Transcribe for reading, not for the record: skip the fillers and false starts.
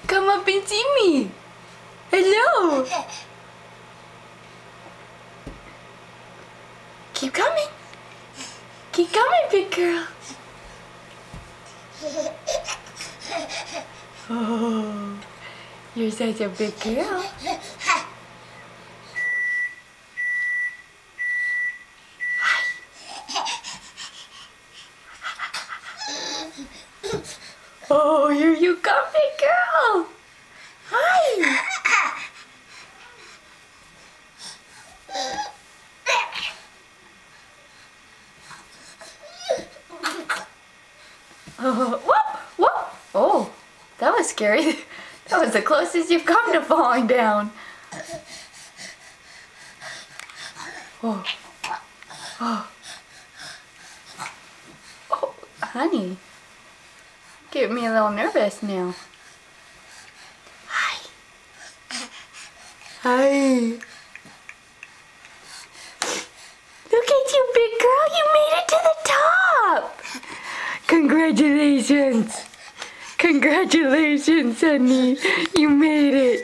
Come up and see me. Hello. Keep coming. Keep coming, big girl. Oh, you're such a big girl. Oh, here you come, big girl. Hi. Oh, whoop, whoop. Oh, that was scary. That was the closest you've come to falling down. Oh, oh, oh, honey. Get me a little nervous now. Hi. Hi. Look at you, big girl. You made it to the top. Congratulations. Congratulations, honey. You made it.